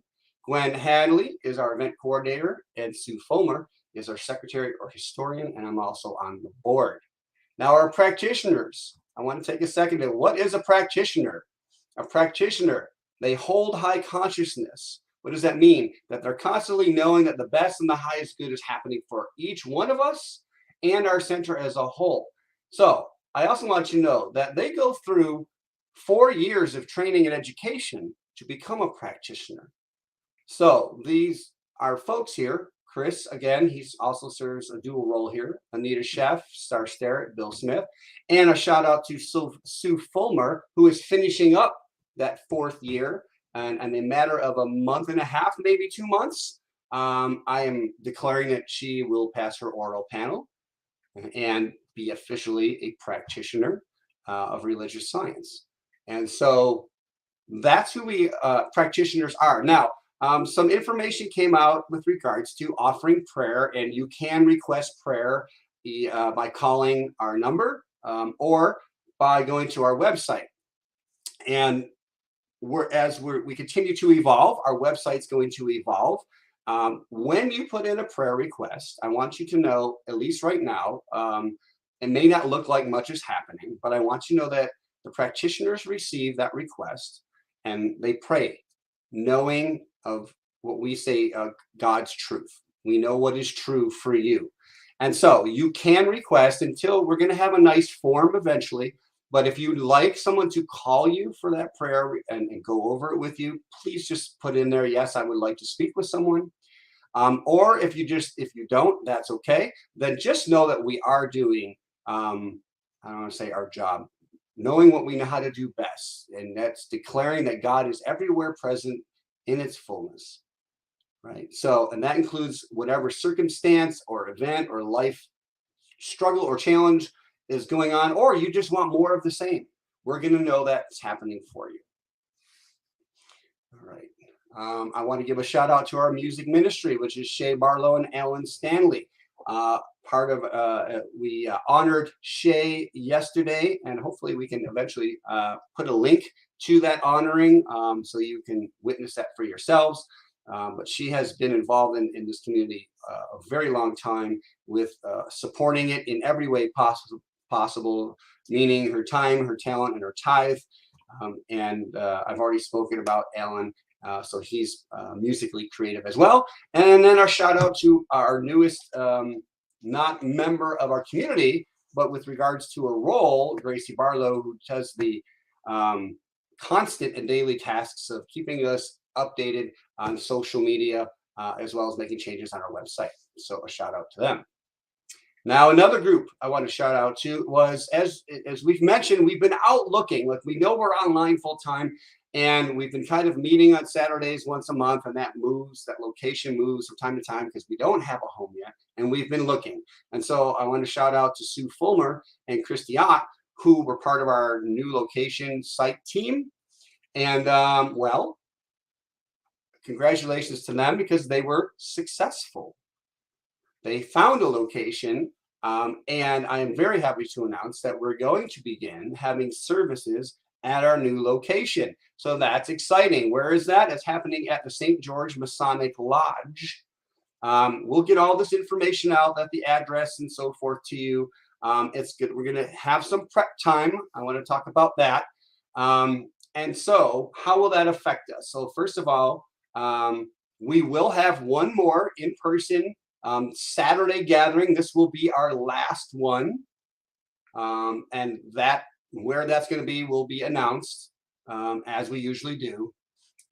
Gwen Hadley is our event coordinator. And Sue Fulmer is our secretary or historian. And I'm also on the board. Now, our practitioners. I want to take a second to, what is a practitioner? A practitioner, they hold high consciousness. What does that mean? That they're constantly knowing that the best and the highest good is happening for each one of us and our center as a whole. So I also want you to know that they go through 4 years of training and education to become a practitioner. So these are folks here. Chris, again, he also serves a dual role here. Anita Sheff, Star Starrett, Bill Smith. And a shout out to Sue Fulmer, who is finishing up that 4th year. And in a matter of a month and a half, maybe 2 months, I am declaring that she will pass her oral panel and be officially a practitioner of religious science. And so that's who we practitioners are. Now, some information came out with regards to offering prayer, and you can request prayer by calling our number or by going to our website. And we continue to evolve, our website's going to evolve. When you put in a prayer request, I want you to know, at least right now, it may not look like much is happening, but I want you to know that the practitioners receive that request and they pray, knowing of what we say, God's truth. We know what is true for you. And so you can request until we're going to have a nice form eventually. But if you'd like someone to call you for that prayer and go over it with you, please just put in there, yes, I would like to speak with someone. Or if you don't, that's okay. Then just know that we are doing, I don't want to say our job, knowing what we know how to do best. And that's declaring that God is everywhere present in its fullness. Right. So, and that includes whatever circumstance or event or life struggle or challenge is going on, or you just want more of the same. We're going to know that it's happening for you. All right. I want to give a shout out to our music ministry, which is Shay Barlow and Alan Stanley. We honored Shay yesterday, and hopefully we can eventually put a link to that honoring so you can witness that for yourselves. But she has been involved in this community a very long time with supporting it in every way possible, meaning her time, her talent, and her tithe. I've already spoken about Alan, so he's musically creative as well. And then our shout out to our newest, not member of our community, but with regards to a role, Gracie Barlow, who does the constant and daily tasks of keeping us updated on social media, as well as making changes on our website. So a shout out to them. Now, another group I want to shout out to was, as we've mentioned, we've been out looking. Like, we know we're online full time, and we've been kind of meeting on Saturdays once a month, and that location moves from time to time because we don't have a home yet, and we've been looking. And so I want to shout out to Sue Fulmer and Christy Ott, who were part of our new location site team. And well, congratulations to them because they were successful. They found a location, and I am very happy to announce that we're going to begin having services at our new location. So that's exciting. Where is that? It's happening at the St. George Masonic Lodge. We'll get all this information out, at the address and so forth to you. It's good. We're going to have some prep time. I want to talk about that. And so how will that affect us? So first of all, we will have one more in-person Saturday gathering. This will be our last one. And where that's going to be will be announced as we usually do.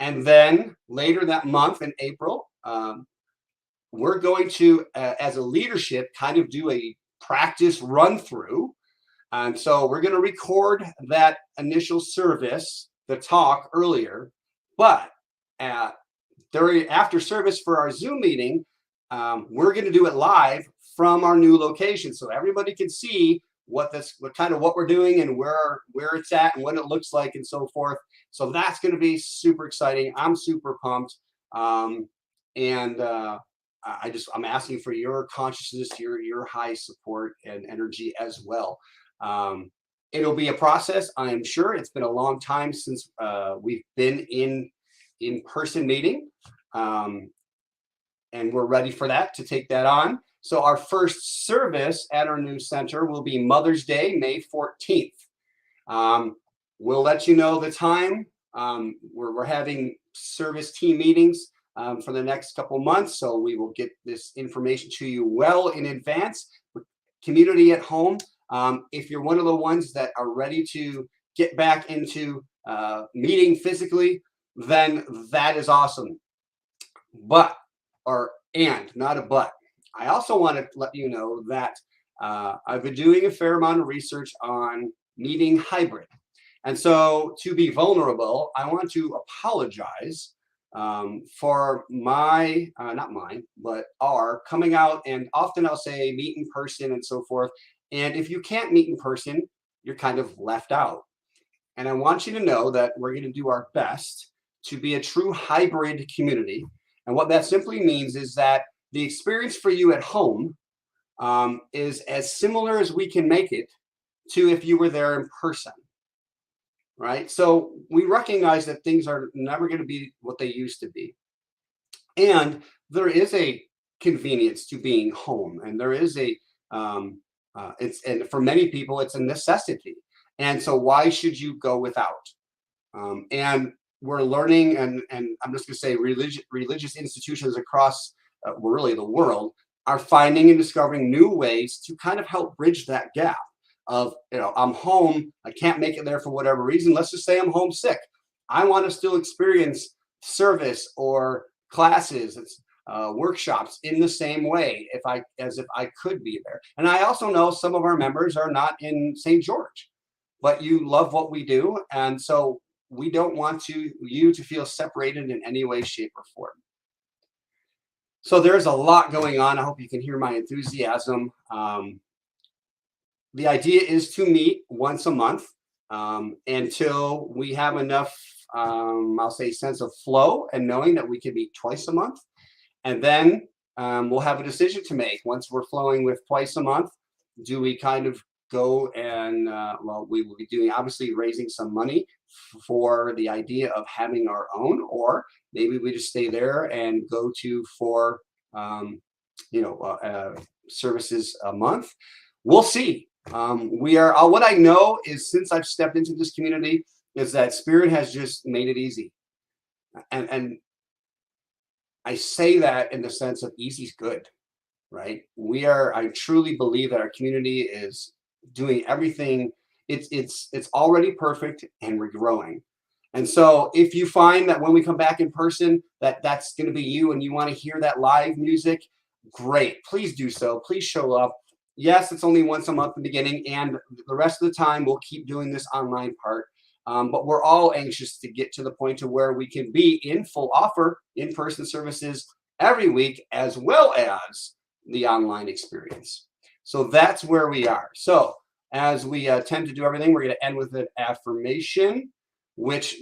And then later that month in April, we're going to, as a leadership, kind of do a practice run through. And so we're going to record that initial service, the talk earlier, but after service for our Zoom meeting, we're going to do it live from our new location, so everybody can see what we're doing and where it's at and what it looks like and so forth. So that's going to be super exciting. I'm super pumped, I'm asking for your consciousness, your high support and energy as well. It'll be a process, I am sure. It's been a long time since we've been in person meeting, and we're ready for that, to take that on. So our first service at our new center will be Mother's Day, May 14th. We'll let you know the time. We're having service team meetings for the next couple months, so we will get this information to you well in advance. Community at home, if you're one of the ones that are ready to get back into meeting physically, then that is awesome. Not a but. I also want to let you know that I've been doing a fair amount of research on meeting hybrid. And so, to be vulnerable, I want to apologize for our coming out, and often I'll say meet in person and so forth. And if you can't meet in person, you're kind of left out. And I want you to know that we're going to do our best to be a true hybrid community. And what that simply means is that the experience for you at home is as similar as we can make it to if you were there in person, right? So we recognize that things are never going to be what they used to be. And there is a convenience to being home, and there is a and for many people it's a necessity. And so why should you go without? And we're learning, and I'm just going to say religious institutions across really the world are finding and discovering new ways to kind of help bridge that gap of, I'm home, I can't make it there for whatever reason. Let's just say I'm homesick. I want to still experience service or classes, workshops in the same way as if I could be there. And I also know some of our members are not in St. George, but you love what we do, and so we don't want you to feel separated in any way, shape, or form. So there's a lot going on. I hope you can hear my enthusiasm. The idea is to meet once a month until we have enough, I'll say, sense of flow and knowing that we can meet twice a month. And then we'll have a decision to make. Once we're flowing with twice a month, do we kind of go and, we will be doing, obviously, raising some money for the idea of having our own, or maybe we just stay there and go to for, services a month. We'll see. What I know is, since I've stepped into this community, is that Spirit has just made it easy. And I say that in the sense of easy is good, right? I truly believe that our community is doing everything. It's already perfect, and we're growing. And so if you find that when we come back in person, that's going to be you and you want to hear that live music, great. Please do so. Please show up. Yes, it's only once a month in the beginning, and the rest of the time we'll keep doing this online part. But we're all anxious to get to the point to where we can be in full offer in-person services every week, as well as the online experience. So that's where we are. So as we tend to do everything, we're going to end with an affirmation, which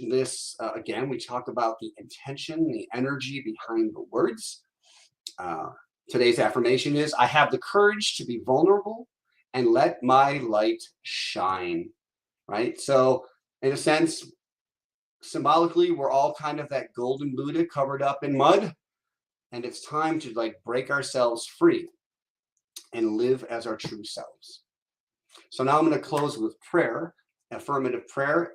again, we talk about the intention, the energy behind the words. Today's affirmation is, I have the courage to be vulnerable and let my light shine, right? So in a sense, symbolically, we're all kind of that golden Buddha covered up in mud, and it's time to break ourselves free and live as our true selves. So now I'm going to close with prayer, affirmative prayer.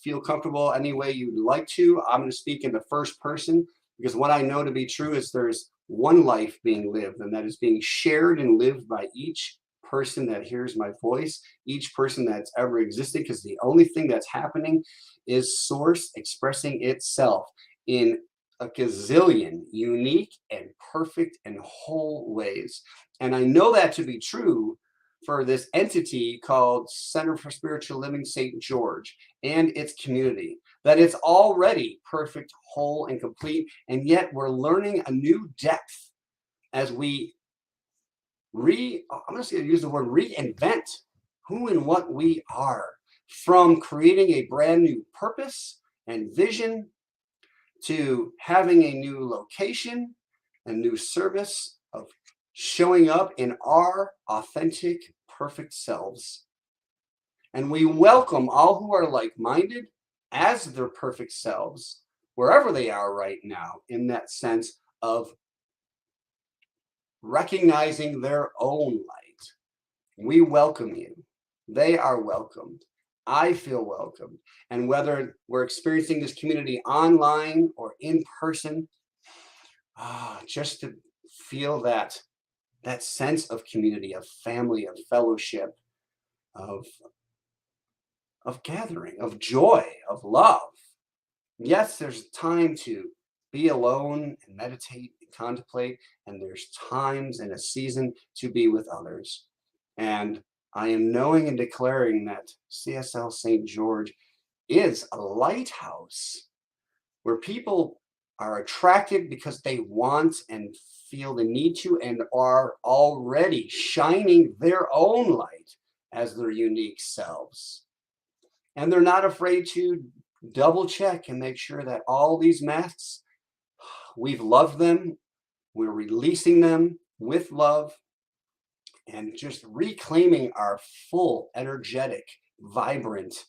Feel comfortable any way you'd like to. I'm going to speak in the first person, because what I know to be true is there's one life being lived, and that is being shared and lived by each person that hears my voice, each person that's ever existed, because the only thing that's happening is Source expressing itself in a gazillion unique and perfect and whole ways. And I know that to be true for this entity called Center for Spiritual Living St. George and its community, that it's already perfect, whole, and complete, and yet we're learning a new depth as we I'm just going to use the word reinvent who and what we are, from creating a brand new purpose and vision to having a new location, a new service of showing up in our authentic, perfect selves. And we welcome all who are like-minded as their perfect selves, wherever they are right now, in that sense of recognizing their own light. We welcome you. They are welcomed. I feel welcomed. And whether we're experiencing this community online or in person, just to feel that sense of community, of family, of fellowship, of gathering, of joy, of love. Yes, there's time to be alone and meditate and contemplate, and there's times and a season to be with others. And I am knowing and declaring that CSL St. George is a lighthouse where people are attracted because they want and feel the need to, and are already shining their own light as their unique selves. And they're not afraid to double check and make sure that all these masks, we've loved them, we're releasing them with love, and just reclaiming our full, energetic, vibrant,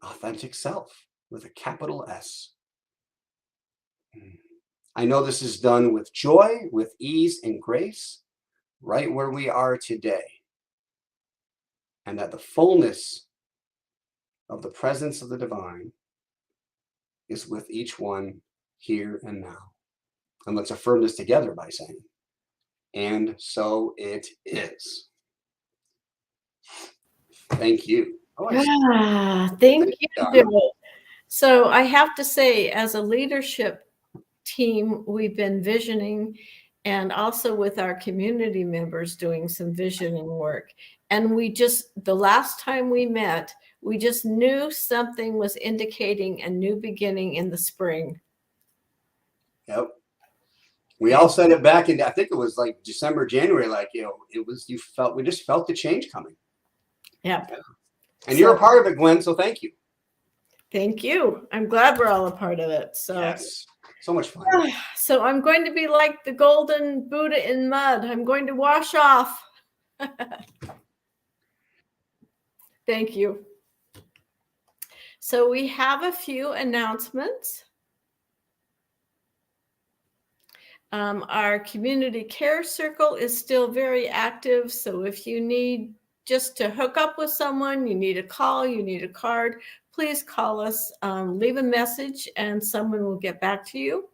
authentic self with a capital S. I know this is done with joy, with ease and grace, right where we are today. And that the fullness of the presence of the divine is with each one here and now. And let's affirm this together by saying, and so it is. Thank you. Thank you, Bill. So I have to say, as a leadership team, we've been visioning and also with our community members doing some visioning work. And the last time we met, we just knew something was indicating a new beginning in the spring. Yep. We all said it back in, I think it was like December, January, like, we just felt the change coming. Yeah. And you're a part of it, Gwen, so thank you. Thank you. I'm glad we're all a part of it. So yes. So much fun. So I'm going to be like the golden Buddha in mud. I'm going to wash off. Thank you. So we have a few announcements. Our community care circle is still very active. So if you need just to hook up with someone, you need a call, you need a card, please call us, leave a message, and someone will get back to you.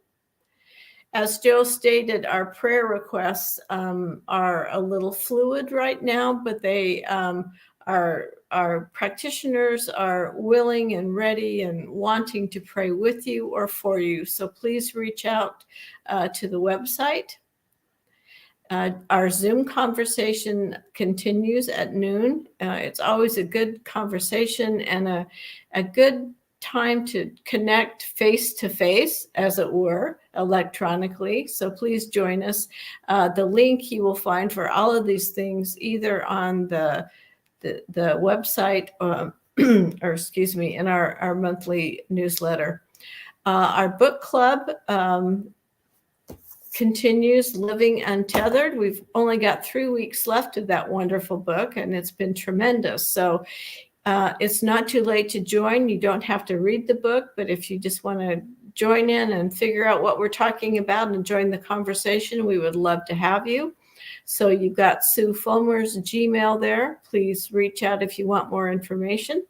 As Joe stated, our prayer requests are a little fluid right now, but they our practitioners are willing and ready and wanting to pray with you or for you. So please reach out to the website. Our Zoom conversation continues at noon. It's always a good conversation and a good time to connect face to face, as it were, electronically. So please join us. The link you will find for all of these things either on the website or excuse me, in our monthly newsletter. Our book club continues, Living Untethered. We've only got 3 weeks left of that wonderful book, and it's been tremendous. So it's not too late to join. You don't have to read the book, but if you just want to join in and figure out what we're talking about and join the conversation, we would love to have you. So you've got Sue Fulmer's Gmail there. Please reach out if you want more information.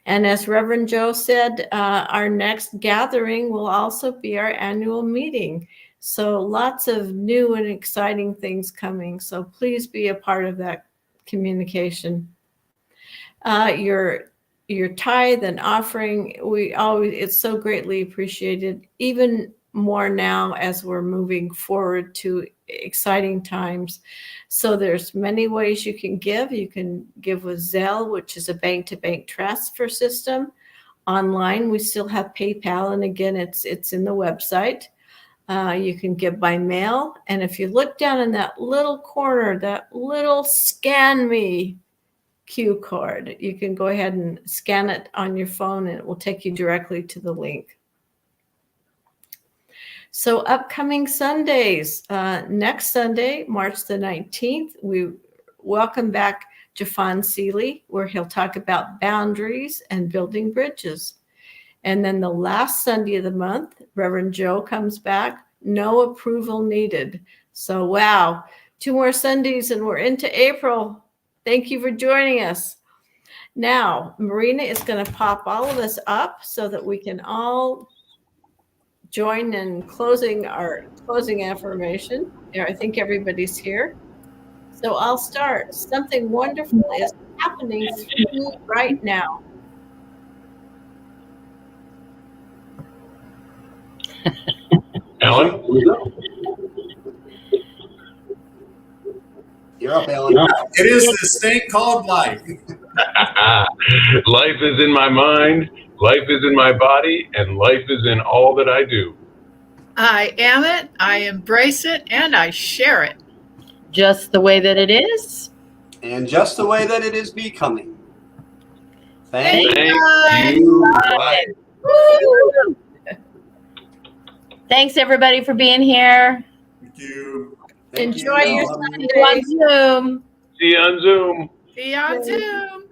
And as Reverend Joe said, our next gathering will also be our annual meeting. So lots of new and exciting things coming. So please be a part of that communication. Your tithe and offering, it's so greatly appreciated, even more now as we're moving forward to exciting times. So there's many ways you can give. You can give with Zelle, which is a bank-to-bank transfer system. Online, we still have PayPal, and again, it's in the website. You can give by mail, and if you look down in that little corner, that little Scan Me Q card, you can go ahead and scan it on your phone, and it will take you directly to the link. So upcoming Sundays, next Sunday, March the 19th, we welcome back Jafan Seeley, where he'll talk about boundaries and building bridges. And then the last Sunday of the month, Reverend Joe comes back, No Approval Needed. So wow, 2 more Sundays and we're into April. Thank you for joining us. Now, Marina is going to pop all of us up so that we can all join in closing affirmation. I think everybody's here. So I'll start. Something wonderful is happening through me right now. Alan? You're up, Alan. It is this thing called life. Life is in my mind, life is in my body, and life is in all that I do. I am it, I embrace it, and I share it. Just the way that it is. And just the way that it is becoming. Thank Thank you. Right. Woo! Thanks everybody for being here. Thank you. Thank Enjoy you. your Love you. See you on Zoom. See you on Zoom. See you on Zoom.